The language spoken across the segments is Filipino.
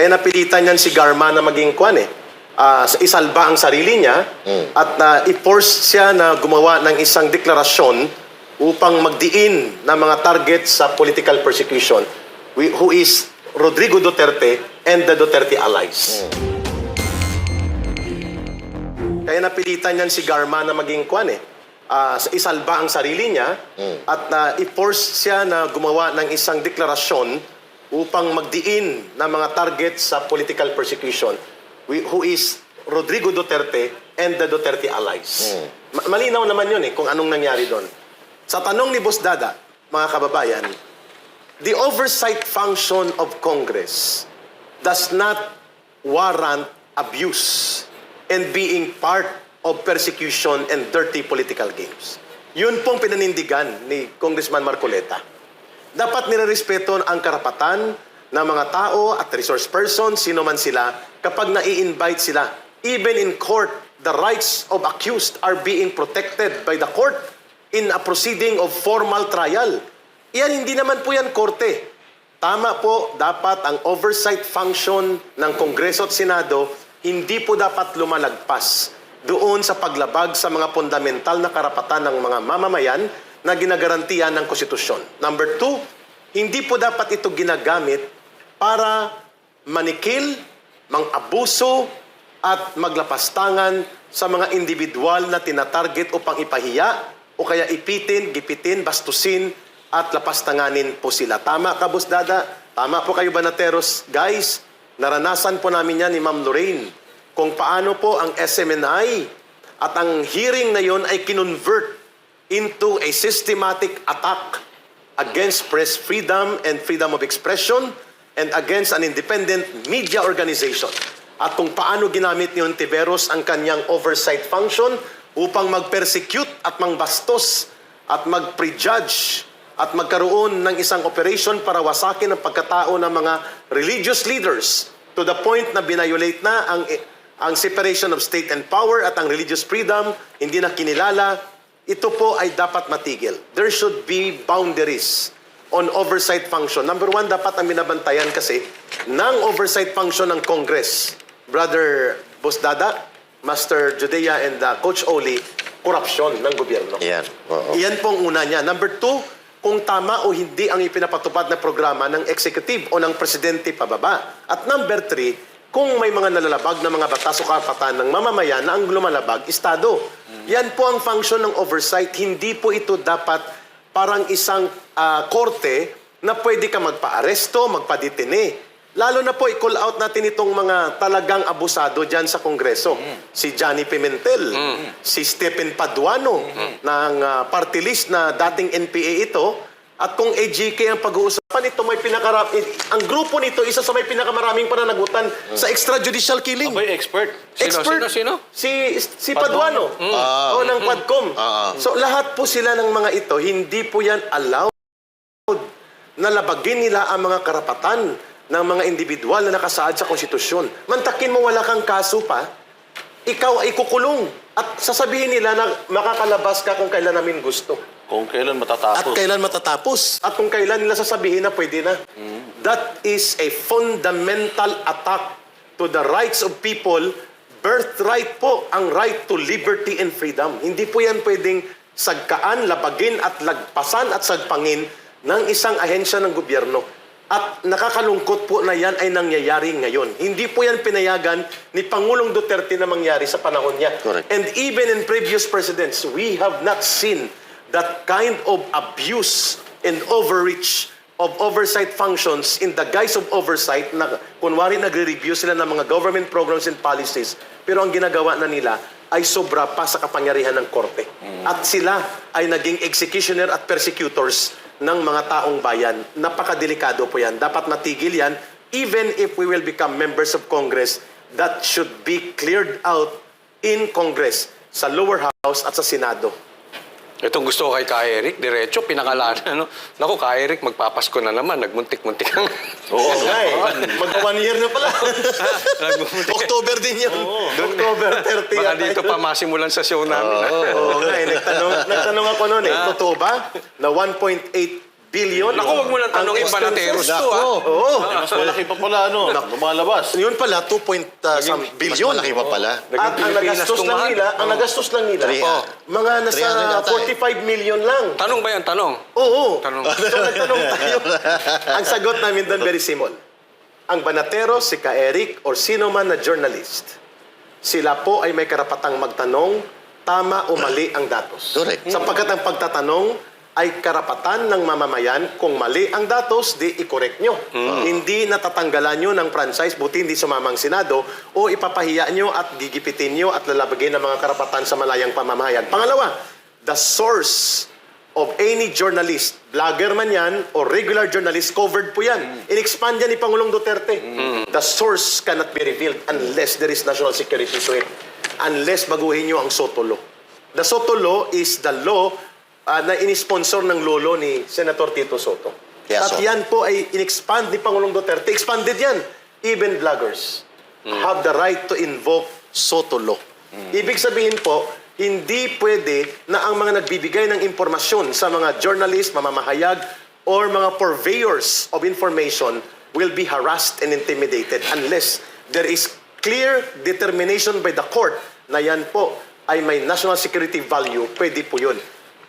Kaya napilitan niyan si Garma na maging kwan isalba ang sarili niya at i-force siya na gumawa ng isang deklarasyon upang magdiin ng mga target sa political persecution, who is Rodrigo Duterte and the Duterte allies. Kaya napilitan niyan si Garma na maging kwan isalba ang sarili niya at i-force siya na gumawa ng isang deklarasyon upang magdiin ng mga target sa political persecution, who is Rodrigo Duterte and the Duterte allies. Malinaw naman yun kung anong nangyari doon. Sa tanong ni Boss Dada, mga kababayan, the oversight function of Congress does not warrant abuse and being part of persecution and dirty political games. Yun pong pinanindigan ni Congressman Marcoleta. Dapat nirerespeto ang karapatan ng mga tao at resource person, sino man sila, kapag nai-invite sila. Even in court, the rights of accused are being protected by the court in a proceeding of formal trial. Yan, hindi naman po yan korte. Tama po, dapat ang oversight function ng Kongreso at Senado, hindi po dapat lumalagpas doon sa paglabag sa mga fundamental na karapatan ng mga mamamayan na ginagarantiyan ng konstitusyon. Number 2, hindi po dapat ito ginagamit para manikil, mang-abuso, at maglapastangan sa mga individual na tinatarget upang ipahiya o kaya ipitin, gipitin, bastusin, at lapastanganin po sila. Tama ka, Boss Dada? Tama po kayo, Banateros? Guys, naranasan po namin yan ni Ma'am Lorraine kung paano po ang SMNI at ang hearing na yon ay kinonvert into a systematic attack against press freedom and freedom of expression and against an independent media organization. At kung paano ginamit ni Ontiveros ang kanyang oversight function upang mag-persecute at mangbastos at mag-prejudge at magkaroon ng isang operation para wasakin ang pagkatao ng mga religious leaders to the point na binayolate na ang separation of state and power at ang religious freedom, hindi na kinilala. Ito po ay dapat matigil. There should be boundaries on oversight function. Number 1, dapat ang binabantayan kasi ng oversight function ng Congress, Brother Boss Dada, Master Judea, and Coach Oli, korupsyon ng gobyerno. Yan. Iyan pong una niya. Number 2, kung tama o hindi ang ipinapatupad na programa ng executive o ng presidente pababa. At number 3, kung may mga nalalabag na mga batas o karapatan ng mamamayan na ang lumalabag, Estado. Yan po ang function ng oversight. Hindi po ito dapat parang isang korte na pwede ka magpa-aresto, magpa-detene. Lalo na po, i-call out natin itong mga talagang abusado dyan sa Kongreso. Si Johnny Pimentel, si Stephen Paduano, ng party list na dating NPA ito. At kung AGK ang pag-uusapan, ito may ang grupo nito, isa sa may pinakamaraming pananagutan sa extrajudicial killing. Aboy, expert. Sino? Si Paduano. O ng Padcom. So lahat po sila ng mga ito, hindi po yan allowed na labagin nila ang mga karapatan ng mga individual na nakasaad sa konstitusyon. Mantakin mo wala kang kaso pa, ikaw ay kukulong. At sasabihin nila na makakalabas ka kung kailan namin gusto. Kung kailan matatapos. At kailan matatapos. At kung kailan nila sasabihin na pwede na. That is a fundamental attack to the rights of people. Birthright po ang right to liberty and freedom. Hindi po yan pwedeng sagkaan, labagin at lagpasan at sagpangin ng isang ahensya ng gobyerno. At nakakalungkot po na yan ay nangyayari ngayon. Hindi po yan pinayagan ni Pangulong Duterte na mangyari sa panahon niya. Correct. And even in previous presidents, we have not seen that kind of abuse and overreach of oversight functions in the guise of oversight na kunwari nagre-review sila ng mga government programs and policies, pero ang ginagawa na nila ay sobra pa sa kapangyarihan ng korte. At sila ay naging executioner at persecutors ng mga taong bayan. Napakadelikado po yan. Dapat matigil yan. Even if we will become members of Congress, that should be cleared out in Congress, sa lower house at sa Senado. Itong gusto ko kay Eric, diretso, pinakalanan. No? Naku, Eric, magpapasko na naman. Nagmuntik-muntik ang... Oo, mag-1 year na pala. October din yun. October 30. Baka dito pa masimulan sa show namin. Oo nga, nagtanong ako noon Totoo ba na 1.8 billion. Naku, wag mo lang tanongin ang Banateros expenses. to, ah. Oo. Mas malaki pa pala, lumalabas. Yun pala, 2 point some Mas billion. malaki pa pala. At ang nagastos lang tumahan. nila, mga nasa 300 45 million lang. Tanong ba yan? Tanong. Oo. Tanong. So nagtanong tayo. Ang sagot namin doon very simple. Ang Banateros, si Ka-Eric, or sino man na journalist, sila po ay may karapatang magtanong, tama o mali ang datos. Correct. Sapagkat ang pagtatanong ay karapatan ng mamamayan. Kung mali ang datos, di i-correct nyo. Hindi natatanggalan nyo ng franchise, buti hindi sumamang Senado, o ipapahiya nyo at gigipitin nyo at lalabagin ng mga karapatan sa malayang pamamayan. Pangalawa, the source of any journalist, vlogger man yan, o regular journalist, covered po yan. In-expand yan ni Pangulong Duterte. The source cannot be revealed unless there is national security to it. Unless baguhin nyo ang SOTO law. The SOTO law is the law na inisponsor ng lolo ni Senator Tito Soto. Yes, At sir. yan po ay in-expand ni Pangulong Duterte. Expanded yan. Even vloggers have the right to invoke SOTO law. Ibig sabihin po, hindi pwede na ang mga nagbibigay ng impormasyon sa mga journalist, mamamahayag, or mga purveyors of information will be harassed and intimidated unless there is clear determination by the court na yan po ay may national security value. Pwede po yun.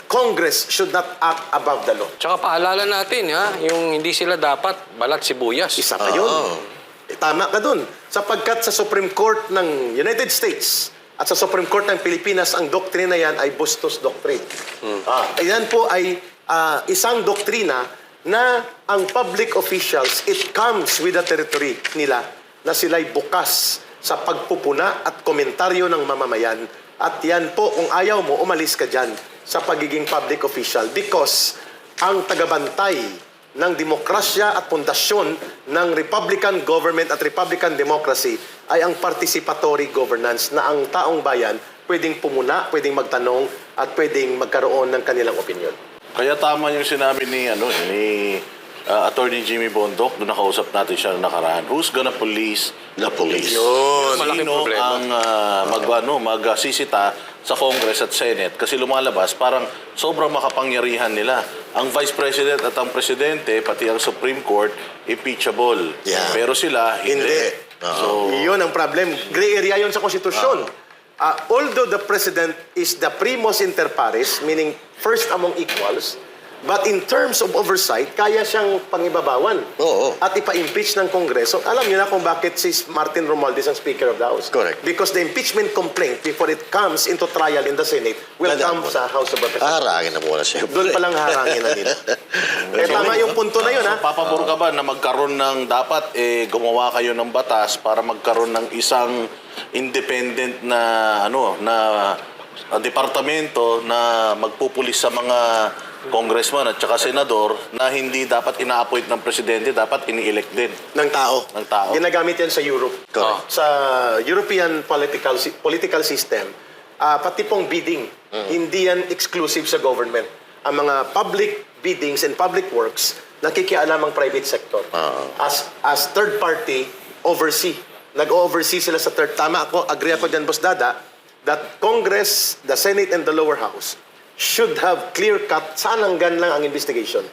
Congress should not act above the law. Tsaka paalala natin, yung hindi sila dapat balat sibuyas. Isa pa yun. Tama ka dun. Sapagkat sa Supreme Court ng United States at sa Supreme Court ng Pilipinas, ang doktrina yan ay Bustos Doctrine. Ayan po ay isang doktrina na ang public officials, it comes with the territory nila na sila'y bukas sa pagpupuna at komentaryo ng mamamayan. At yan po, kung ayaw mo, umalis ka dyan sa pagiging public official because ang tagabantay ng demokrasya at pundasyon ng Republican government at Republican democracy ay ang participatory governance na ang taong bayan pwedeng pumuna, pwedeng magtanong at pwedeng magkaroon ng kanilang opinion. Kaya tama yung sinabi ni Attorney Jimmy Bondoc, doon nakausap natin siya na nakaraan. Who's gonna police the police? Yun. Malaking Sino problema. ang magsisita sa Congress at Senate? Kasi lumalabas, parang sobrang makapangyarihan nila. Ang Vice President at ang Presidente, pati ang Supreme Court, impeachable. Yeah. Pero sila, hindi. So, Iyon ang problem. Gray area yun sa konstitusyon. Although the President is the primus inter pares, meaning first among equals, but in terms of oversight, kaya siyang pangibabawan. Oo. At ipa-impeach ng Kongreso. Alam niyo na kung bakit si Martin Romualdez ang Speaker of the House. Correct. Because the impeachment complaint, before it comes into trial in the Senate, will come sa House of Representatives. Harangin na muna siya. Doon palang harangin na nila. Tama yung punto na yun, ha? Papabor ka ba na magkaroon ng dapat gumawa kayo ng batas para magkaroon ng isang independent na departamento na magpupulis sa mga congressman at saka senador na hindi dapat ina-appoint ng presidente, dapat ini-elect din Ng tao. ng tao. Ginagamit yan sa Europe. Correct. Sa European political system, pati pong bidding, hindi yan exclusive sa government. Ang mga public biddings and public works, nakikialam ang private sector. As third party, oversee. Nag-oversee sila sa third. Tama ako, agree ako dyan, Boss Dada, that Congress, the Senate, and the lower house should have clear-cut saan hanggan lang ang investigation.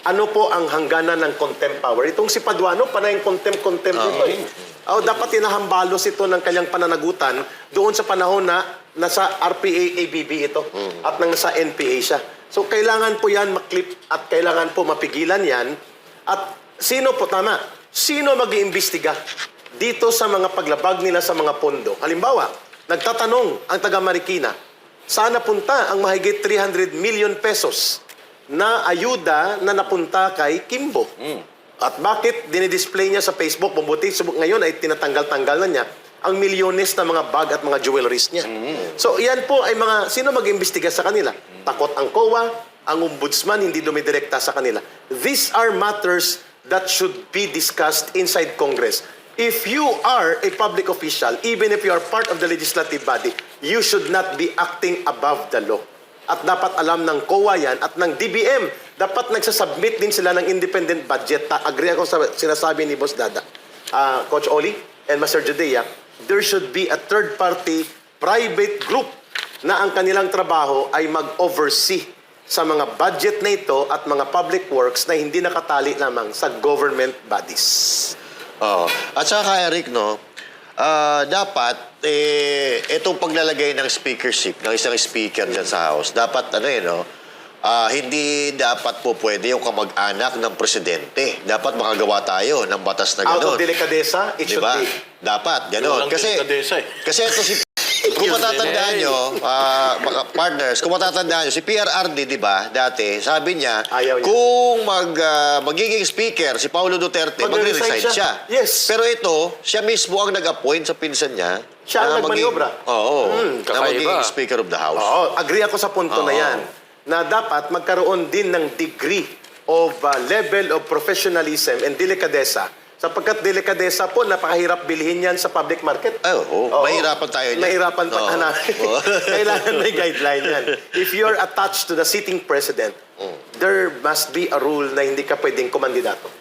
Ano po ang hangganan ng contempt power? Itong si Paduano, panayang contempt ito eh. Dapat inahambalos ito ng kanyang pananagutan doon sa panahon na nasa RPA, ABB ito at nasa NPA siya. So kailangan po yan maklip at kailangan po mapigilan yan. At sino po, tama, sino mag-iimbestiga dito sa mga paglabag nila sa mga pondo? Halimbawa, nagtatanong ang taga Marikina, saan napunta ang mahigit 300 million pesos na ayuda na napunta kay Kimbo? At bakit dinidisplay niya sa Facebook? Mabuti, ngayon ay tinatanggal-tanggal na niya ang milyones na mga bag at mga jewelries niya. So, yan po ay mga, sino mag-imbestiga sa kanila? Takot ang COA, ang ombudsman, hindi dumidirekta sa kanila. These are matters that should be discussed inside Congress. If you are a public official, even if you are part of the legislative body, you should not be acting above the law. At dapat alam ng COA yan at ng DBM. Dapat nagsasubmit din sila ng independent budget. Agree ako sa sinasabi ni Boss Dada. Coach Oli and Master Judea, there should be a third-party private group na ang kanilang trabaho ay mag-oversee sa mga budget na ito at mga public works na hindi nakatali lamang sa government bodies. Oo. At saka, Eric, no, dapat, itong paglalagay ng speakership, ng isang speaker dyan sa House, dapat, hindi dapat po pwede yung kamag-anak ng presidente. Dapat makagawa tayo ng batas na Out gano'n. of delicadeza, it should Diba? be. Dapat, gano'n. Walang delikadesa eh. Kasi ito si... Kung matatandaan nyo, mga partners, kung matatandaan nyo, si PRRD, di ba, dati, sabi niya, Ayaw niya. kung magiging speaker si Paulo Duterte, Magre-resign magre-resign siya. siya. Yes. Pero ito, siya mismo ang nag-appoint sa pinsan niya. Siya ang na nagmaniobra. Oo. Na kakaiba. magiging speaker of the House. Oo, agree ako sa punto na Oo. yan. Na dapat magkaroon din ng degree of level of professionalism and delicadeza. Sapagkat delicadeza po, napakahirap bilhin yan sa public market. Oo. Mahirapan tayo niyan. Mahirapan pa Oo. hanapin. Oo. Kailangan may guideline yan. If you're attached to the sitting president, there must be a rule na hindi ka pwedeng kumandidato.